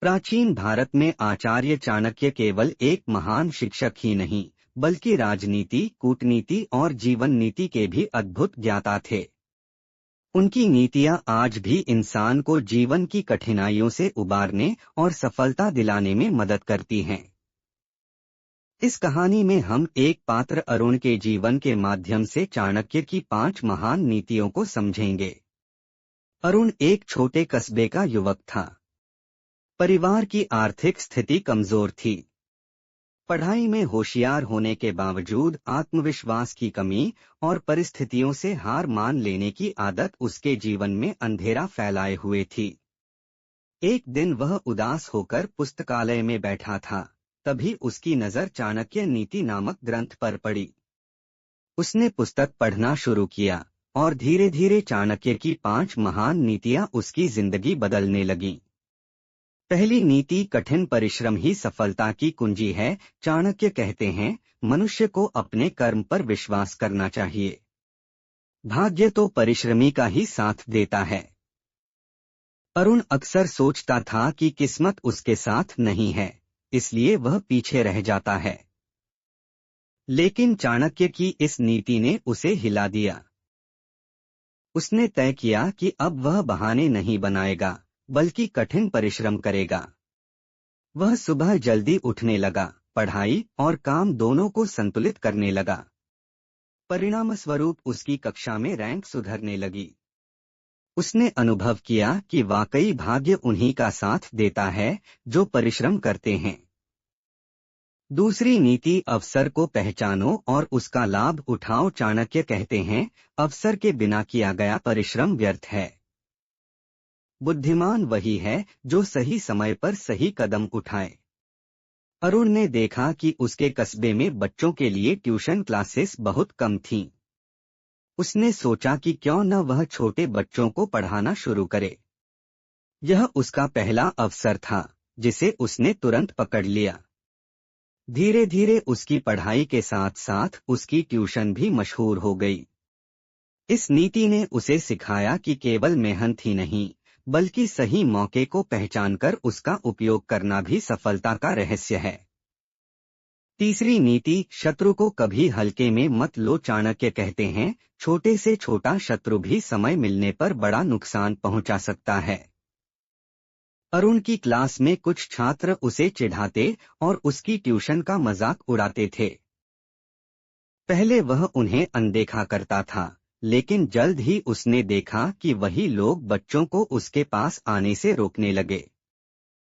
प्राचीन भारत में आचार्य चाणक्य केवल एक महान शिक्षक ही नहीं, बल्कि राजनीति, कूटनीति और जीवन नीति के भी अद्भुत ज्ञाता थे। उनकी नीतियां आज भी इंसान को जीवन की कठिनाइयों से उबारने और सफलता दिलाने में मदद करती हैं। इस कहानी में हम एक पात्र अरुण के जीवन के माध्यम से चाणक्य की 5 महान नीतियों को समझेंगे। अरुण एक छोटे कस्बे का युवक था। परिवार की आर्थिक स्थिति कमजोर थी। पढ़ाई में होशियार होने के बावजूद आत्मविश्वास की कमी और परिस्थितियों से हार मान लेने की आदत उसके जीवन में अंधेरा फैलाए हुए थी। एक दिन वह उदास होकर पुस्तकालय में बैठा था, तभी उसकी नजर चाणक्य नीति नामक ग्रंथ पर पड़ी। उसने पुस्तक पढ़ना शुरू किया और धीरे धीरे चाणक्य की 5 महान नीतियां उसकी जिंदगी बदलने लगीं। पहली नीति, कठिन परिश्रम ही सफलता की कुंजी है। चाणक्य कहते हैं, मनुष्य को अपने कर्म पर विश्वास करना चाहिए। भाग्य तो परिश्रमी का ही साथ देता है। अरुण अक्सर सोचता था कि किस्मत उसके साथ नहीं है, इसलिए वह पीछे रह जाता है। लेकिन चाणक्य की इस नीति ने उसे हिला दिया। उसने तय किया कि अब वह बहाने नहीं बनाएगा, बल्कि कठिन परिश्रम करेगा। वह सुबह जल्दी उठने लगा, पढ़ाई और काम दोनों को संतुलित करने लगा। परिणाम स्वरूप उसकी कक्षा में रैंक सुधरने लगी। उसने अनुभव किया कि वाकई भाग्य उन्हीं का साथ देता है जो परिश्रम करते हैं। दूसरी नीति, अवसर को पहचानो और उसका लाभ उठाओ। चाणक्य कहते हैं, अवसर के बिना किया गया परिश्रम व्यर्थ है। बुद्धिमान वही है जो सही समय पर सही कदम उठाए। अरुण ने देखा कि उसके कस्बे में बच्चों के लिए ट्यूशन क्लासेस बहुत कम थीं। उसने सोचा कि क्यों न वह छोटे बच्चों को पढ़ाना शुरू करे। यह उसका पहला अवसर था, जिसे उसने तुरंत पकड़ लिया। धीरे धीरे उसकी पढ़ाई के साथ साथ उसकी ट्यूशन भी मशहूर हो गई। इस नीति ने उसे सिखाया कि केवल मेहनत ही नहीं, बल्कि सही मौके को पहचानकर उसका उपयोग करना भी सफलता का रहस्य है। तीसरी नीति, शत्रु को कभी हल्के में मत लो। चाणक्य कहते हैं, छोटे से छोटा शत्रु भी समय मिलने पर बड़ा नुकसान पहुंचा सकता है। अरुण की क्लास में कुछ छात्र उसे चिढ़ाते और उसकी ट्यूशन का मजाक उड़ाते थे। पहले वह उन्हें अनदेखा करता था, लेकिन जल्द ही उसने देखा कि वही लोग बच्चों को उसके पास आने से रोकने लगे।